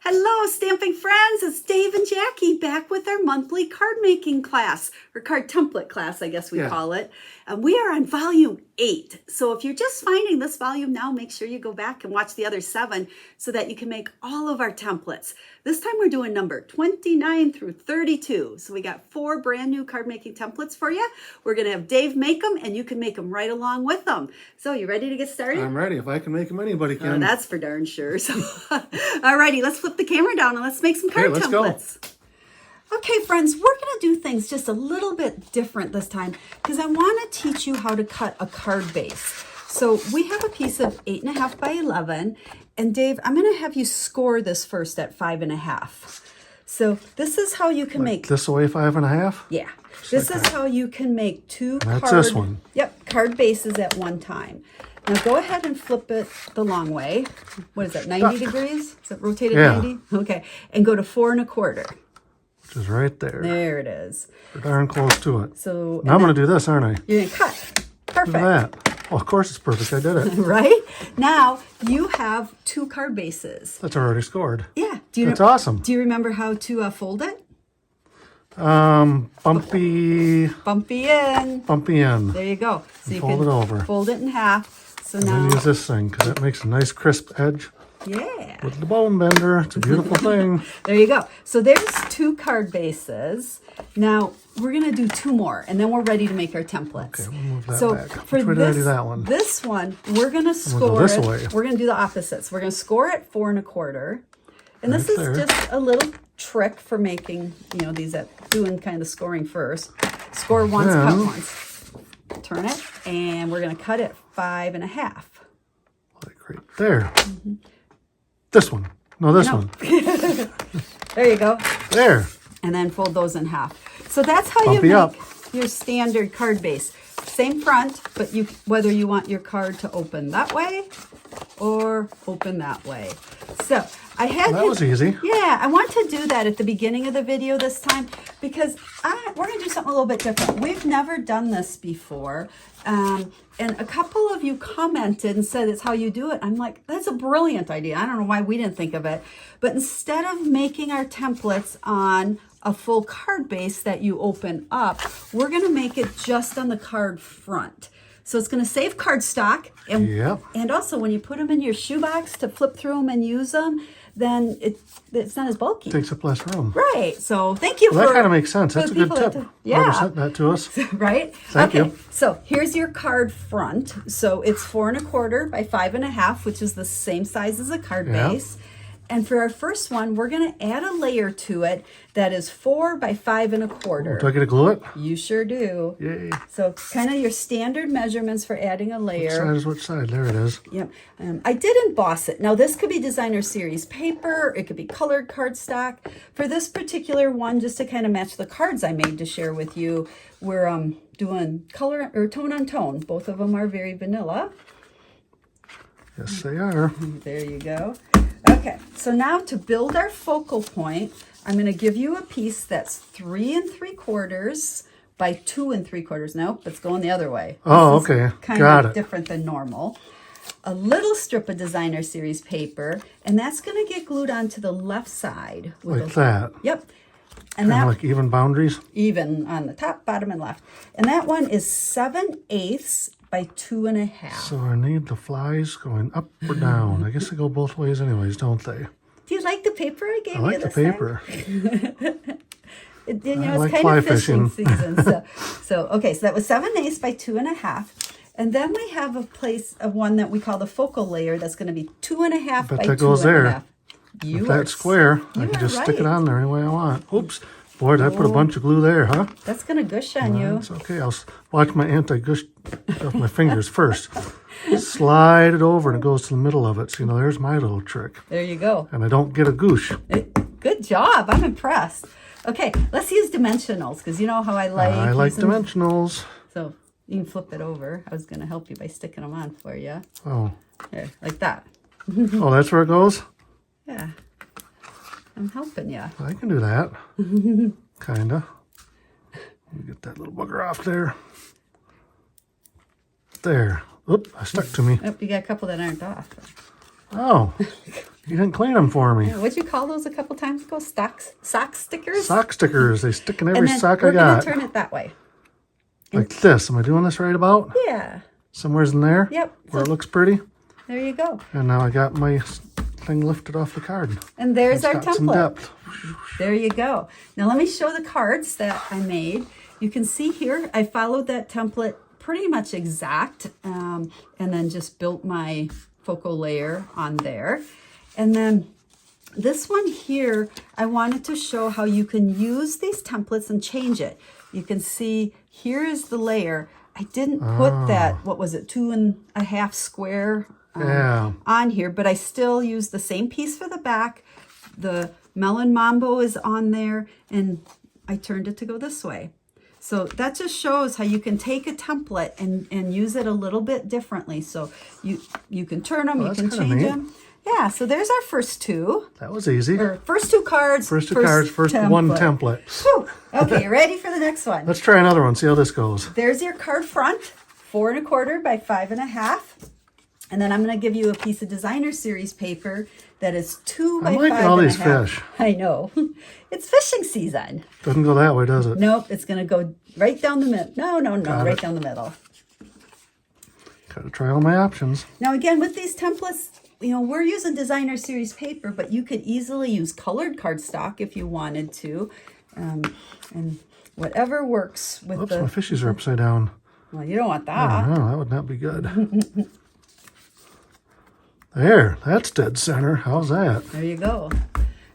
Hello, stamping friends. It's Dave and Jackie back with our monthly card making class, or card template class, I guess we call it. We are on volume 8. So if you're just finding this volume now, make sure you go back and watch the other 7 so that you can make all of our templates. This time we're doing number 29 through 32. So we got 4 brand new card making templates for you. We're going to have Dave make them and you can make them right along with them. So you ready to get started? I'm ready. If I can make them, anybody can. Oh, that's for darn sure. So, alrighty, let's flip the camera down and let's make some card templates. Go. Okay, friends, we're going to do things just a little bit different this time because I want to teach you how to cut a card base. So we have a piece of 8.5 by 11, and Dave, I'm going to have you score this first at 5.5. So this is how you can make this away 5.5. Yeah, this is how you can make 2 That's this one. Yep, card bases at one time. Now go ahead and flip it the long way. What is that, 90 degrees? Is it rotated 90? Okay, and go to 4 1/4. Which is right there. There it is. We're darn close to it. So now I'm going to do this, aren't I? You're going to cut. Perfect. Look at that. Well, of course it's perfect. I did it. Right? Now you have 2 card bases. That's already scored. Yeah. That's awesome. Do you remember how to fold it? Bumpy. Bumpy in. Bumpy in. There you go. So you fold can it over. Fold it in half. So and now then use this thing because it makes a nice crisp edge. Yeah. With the bone bender. It's a beautiful thing. There you go. So there's 2 card bases. Now we're going to do 2 more and then we're ready to make our templates. Okay, we'll move that back. For Which way did I do that one? This one, we're going to score this it. way. We're going to do the opposites. We're going to score at 4 1/4. And this is just a little trick for making, these doing kind of scoring first. Score once, cut once. Turn it, and we're going to cut it 5.5. Like right there. This one. No, this one. There you go. There. And then fold those in half. So that's how you make your standard card base. Same front, but whether you want your card to open that way or open that way. So I had that was easy. Yeah, I want to do that at the beginning of the video this time because we're going to do something a little bit different. We've never done this before. And a couple of you commented and said it's how you do it. I'm like, that's a brilliant idea. I don't know why we didn't think of it. But instead of making our templates on a full card base that you open up, we're going to make it just on the card front. So it's going to save cardstock. And also when you put them in your shoebox to flip through them and use them, then it's not as bulky. Takes up less room. Right. So thank you that kind of makes sense. That's a good tip. Whoever sent that to us. Right? Thank you. So here's your card front. So it's 4 1/4 by 5.5, which is the same size as a card base. And for our first one, we're going to add a layer to it that is 4 by 5 1/4. Do I get to glue it? You sure do. Yay. So kind of your standard measurements for adding a layer. Which side is which side? There it is. Yep. I did emboss it. Now this could be designer series paper. It could be colored cardstock. For this particular one, just to kind of match the cards I made to share with you, we're doing color or tone on tone. Both of them are very vanilla. Yes, they are. There you go. Okay, so now to build our focal point, I'm going to give you a piece that's 3 3/4 by 2 3/4. Nope, it's going the other way. Oh, okay. Kind of different than normal. A little strip of designer series paper, and that's going to get glued onto the left side. Like that? Yep. And that, like even boundaries? Even on the top, bottom, and left. And that one is 7/8 by 2 1/2. So I need the flies going up or down. I guess they go both ways anyways, don't they? Do you like the paper I gave you? I like the paper. It's like kind of fishing season. Okay, so that was 7/8 by 2 1/2. And then we have a place of one that we call the focal layer that's going to be 2 1/2 by 2 1/2. Goes there. If that's square, I can just stick it on there any way I want. Oops. Boy, did I put a bunch of glue there, huh? That's going to gush on you. It's okay. I'll watch my anti-gush off my fingers first. Slide it over and it goes to the middle of it. So, there's my little trick. There you go. And I don't get a goosh. Good job. I'm impressed. Okay, let's use dimensionals because you know how I like I like dimensionals. So you can flip it over. I was going to help you by sticking them on for you. Oh. There, like that. Oh, that's where it goes? Yeah. I'm helping you. I can do that. Kinda. Let me get that little bugger off there. There. Oop, I stuck to me. Oh, you got a couple that aren't off. Oh. You didn't clean them for me. What'd you call those a couple times ago? Sock stickers? Sock stickers. They stick in every And then sock I we're going got. to turn it that way. Like this. Am I doing this right about? Yeah. Somewhere's in there? Yep. Where it looks pretty. There you go. And now I got my thing lifted off the card. And there's It's our got some template. depth. There you go. Now let me show the cards that I made. You can see here, I followed that template pretty much exact, and then just built my focal layer on there. And then this one here, I wanted to show how you can use these templates and change it. You can see here is the layer. I didn't put that, what was it, 2.5 square on here, but I still use the same piece for the back. The melon mambo is on there, and I turned it to go this way. So that just shows how you can take a template and use it a little bit differently. So you can turn them, you can change them. Yeah, so there's our first two. That was easy. Or first two cards. First one template. Whew. Okay, you ready for the next one? Let's try another one, see how this goes. There's your card front, 4 1/4 by 5 1/2. And then I'm going to give you a piece of designer series paper that is 2 by 5 I'm liking all these 1/2. fish. I know. It's fishing season. Doesn't go that way, does it? Nope, it's going to go right down the middle. No, Got right it. down the middle. Gotta try all my options. Now again, with these templates, you know, we're using designer series paper, but you could easily use colored cardstock if you wanted to. And whatever works with Oops, my fishies are upside down. Well, you don't want that. No, that would not be good. There, that's dead center. How's that? There you go.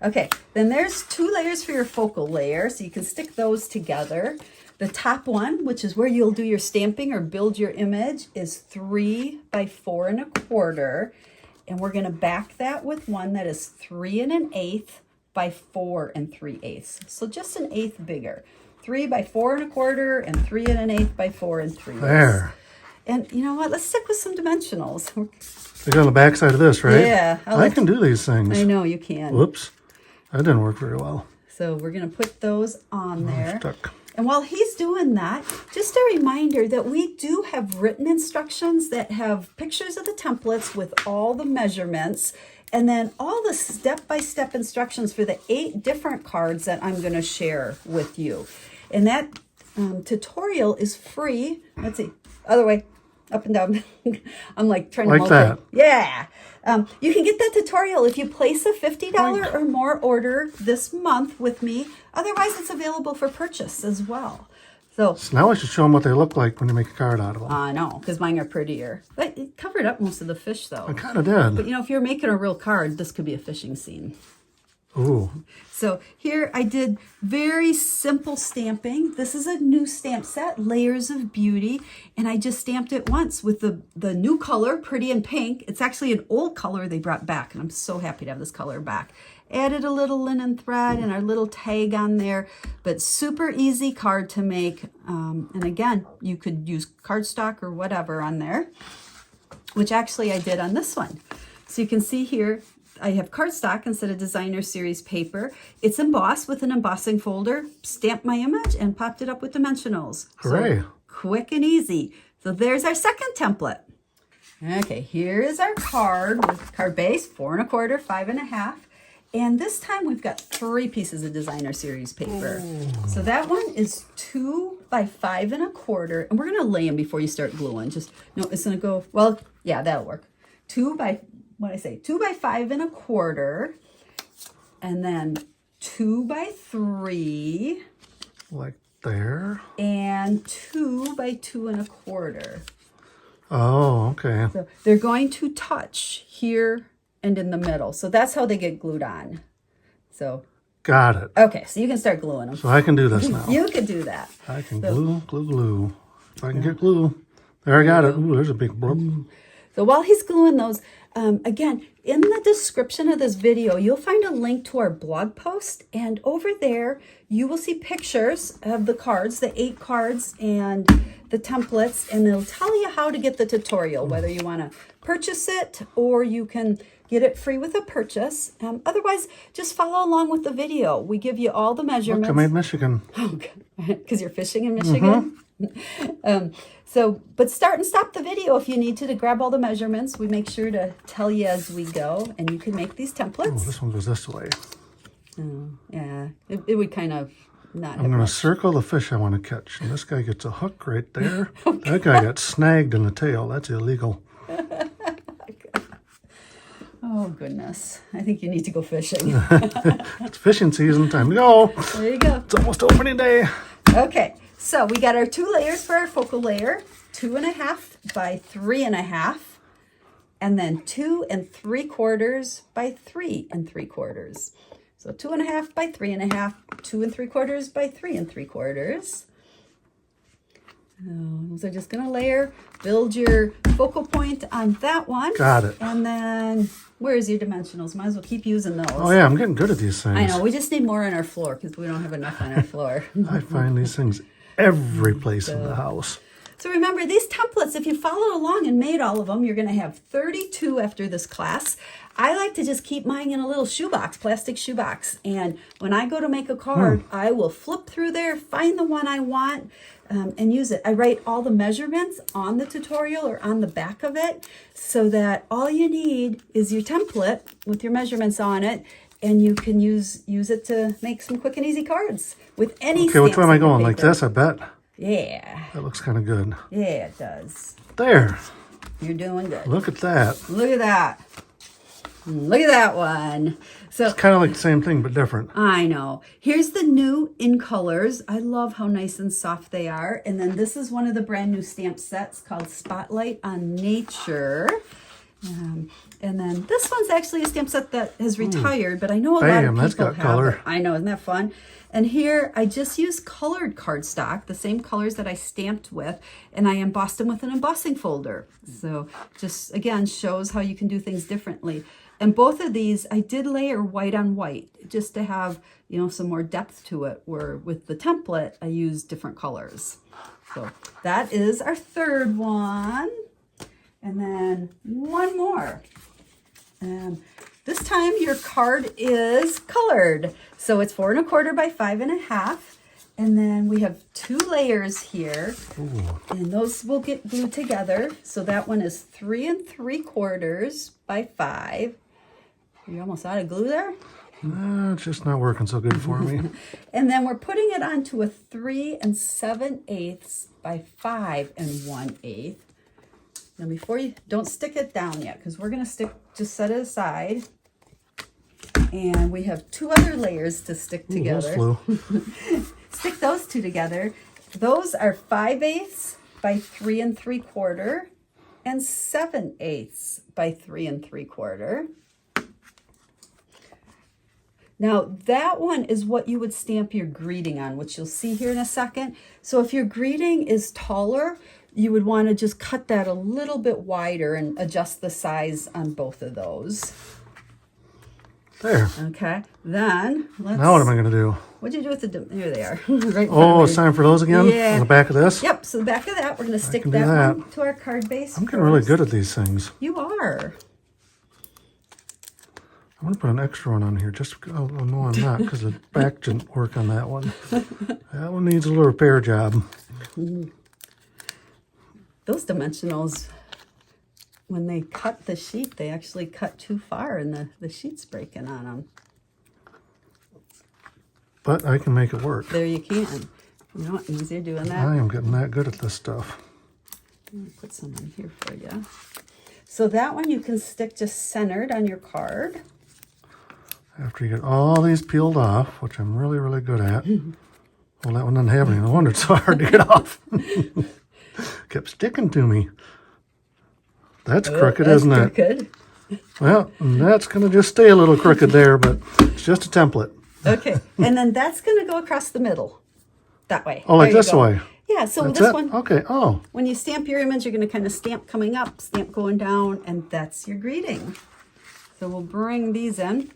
Okay, then there's 2 layers for your focal layer, so you can stick those together. The top one, which is where you'll do your stamping or build your image, is 3 by 4 1/4. And we're going to back that with one that is 3 1/8 by 4 3/8. So just an eighth bigger. 3 by 4 1/4 and 3 1/8 by 4 3/8. There. And you know what? Let's stick with some dimensionals. They go on the back side of this, right? Yeah. I can do these things. I know you can. Whoops. That didn't work very well. So we're going to put those on there. Stuck. And while he's doing that, just a reminder that we do have written instructions that have pictures of the templates with all the measurements, and then all the step-by-step instructions for the 8 different cards that I'm going to share with you. And that tutorial is free. Let's see, other way, up and down. I'm like trying to Like that. Yeah. You can get that tutorial if you place a $50 or more order this month with me. Otherwise, it's available for purchase as well. So now I should show them what they look like when you make a card out of them. I know, because mine are prettier. But it covered up most of the fish, though. I kind of did. But, you know, if you're making a real card, this could be a fishing scene. Ooh. So here I did very simple stamping. This is a new stamp set, Layers of Beauty. And I just stamped it once with the new color, Pretty in Pink. It's actually an old color they brought back, and I'm so happy to have this color back. Added a little linen thread and our little tag on there, but super easy card to make. And again, you could use cardstock or whatever on there, which actually I did on this one. So you can see here, I have cardstock instead of designer series paper. It's embossed with an embossing folder, stamped my image and popped it up with dimensionals. Hooray. So quick and easy. So there's our second template. Okay, here is our card with card base, 4 1/4, 5 1/2. And this time we've got 3 pieces of designer series paper. So that one is 2 by 5 1/4. And we're gonna lay them before you start gluing. No, it's gonna go, well, yeah, that'll work. 2 by 5 1/4, and then 2 by 3, Like there. and 2 by 2 1/4. Oh, okay. So they're going to touch here and in the middle. So that's how they get glued on. So, Got it. okay, so you can start gluing them. So I can do this now. You could do that. I can glue. If I can get glue. There, I got it. Ooh, there's a big blub. So while he's gluing those, again, in the description of this video, you'll find a link to our blog post. And over there, you will see pictures of the cards, the 8 cards and the templates. And it'll tell you how to get the tutorial, whether you want to purchase it or you can get it free with a purchase. Otherwise, just follow along with the video. We give you all the measurements. Look, I made Michigan. Oh, because you're fishing in Michigan? But start and stop the video if you need to grab all the measurements. We make sure to tell you as we go, and you can make these templates. Oh, this one goes this way. Oh, yeah, it would kind of not. I'm going to circle the fish I want to catch. And this guy gets a hook right there. That guy got snagged in the tail. That's illegal. Oh, goodness. I think you need to go fishing. It's fishing season. Time to go. There you go. It's almost opening day. Okay, so we got our 2 layers for our focal layer, 2.5 by 3.5, and then 2 3/4 by 3 3/4. So 2.5 by 3.5, 2 3/4 by 3 3/4. So just gonna layer, build your focal point on that one. Got it. And then where's your dimensionals? Might as well keep using those. Oh, yeah, I'm getting good at these things. I know, we just need more on our floor because we don't have enough on our floor. I find these things every place in the house. So remember, these templates, if you followed along and made all of them, you're going to have 32 after this class. I like to just keep mine in a little shoebox, plastic shoebox. And when I go to make a card, I will flip through there, find the one I want, and use it. I write all the measurements on the tutorial or on the back of it so that all you need is your template with your measurements on it, and you can use it to make some quick and easy cards with any Okay, which way am I going? paper. Like this, I bet? Yeah. That looks kind of good. Yeah, it does. There. You're doing good. Look at that. Look at that. Look at that one. So It's kind of like the same thing, but different. I know. Here's the new in colors. I love how nice and soft they are. And then this is one of the brand new stamp sets called Spotlight on Nature. And then this one's actually a stamp set that has retired, but I know a lot of That's people got have color. it. I know, isn't that fun? And here I just used colored cardstock, the same colors that I stamped with, and I embossed them with an embossing folder. So just again shows how you can do things differently. And both of these I did layer white on white just to have, you know, some more depth to it, where with the template I used different colors. So that is our third one. And then one more. This time your card is colored. So it's 4 1/4 by 5 1/2. And then we have 2 layers here. Ooh. And those will get glued together. So that one is 3 3/4 by 5. You're almost out of glue there. It's just not working so good for me. And then we're putting it onto a 3 7/8 by 5 1/8. Now before you, don't stick it down yet, because we're going to just set it aside. And we have 2 other layers to stick together. Ooh, those flew. Stick those 2 together. Those are 5/8 by 3 3/4 and 7/8 by 3 3/4. Now that one is what you would stamp your greeting on, which you'll see here in a second. So if your greeting is taller, you would want to just cut that a little bit wider and adjust the size on both of those. There. Okay, then let's... Now what am I going to do? What'd you do with the... Here they are. Right Oh, it's time for those again? Yeah. On the back of this? Yep, so the back of that, we're going to stick can do that one that. to our card base. I'm getting really first. good at these things. You are. I'm going to put an extra one on here. Oh, no, I'm not, because the back didn't work on that one. That one needs a little repair job. Those dimensionals, when they cut the sheet, they actually cut too far and the sheet's breaking on them. But I can make it work. There you can. You know what means you're doing that? I am getting that good at this stuff. I'm going to put some in here for you. So that one you can stick just centered on your card. After you get all these peeled off, which I'm really, really good at. Well, that one doesn't have any. No wonder it's so hard to get off. Kept sticking to me. That's crooked, That's isn't it? crooked. Well, that's going to just stay a little crooked there, but it's just a template. Okay, and then that's going to go across the middle. That way. Oh, like There you this go. way. Yeah, so That's this it? one, Okay, oh. when you stamp your image, you're going to kind of stamp coming up, stamp going down, and that's your greeting. So we'll bring these in,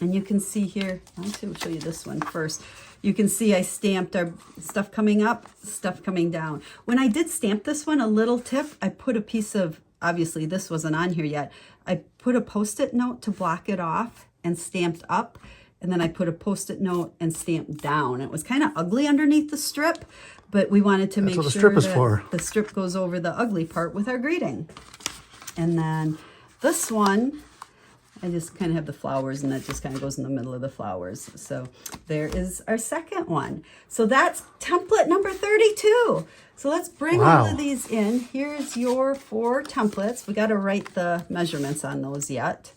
and you can see here, actually we'll show you this one first. You can see I stamped our stuff coming up, stuff coming down. When I did stamp this one, a little tip, I put a piece of, obviously this wasn't on here yet, I put a Post-it note to block it off and stamped up. and then I put a Post-it note and stamp down. It was kind of ugly underneath the strip, but we wanted to make what the sure strip is that for. the strip goes over the ugly part with our greeting. And then this one, I just kind of have the flowers, and that just kind of goes in the middle of the flowers. So there is our second one. So that's template number 32. So let's bring all of these in. Here's your 4 templates. We got to write the measurements on those yet.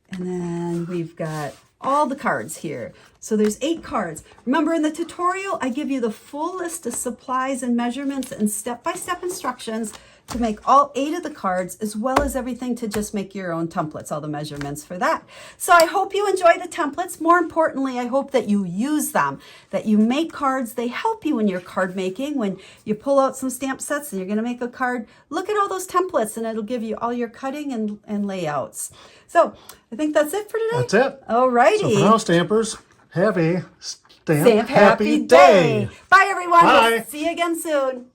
And then we've got all the cards here. So there's 8 cards. Remember, in the tutorial, I give you the full list of supplies and measurements and step-by-step instructions to make all 8 of the cards, as well as everything to just make your own templates, all the measurements for that. So I hope you enjoy the templates. More importantly, I hope that you use them, that you make cards. They help you in your card making. When you pull out some stamp sets and you're going to make a card, look at all those templates, and it'll give you all your cutting and layouts. So I think that's it for today. That's it. All righty. So for now, stampers, have a Stamp happy day. Bye, everyone. Bye. We'll see you again soon.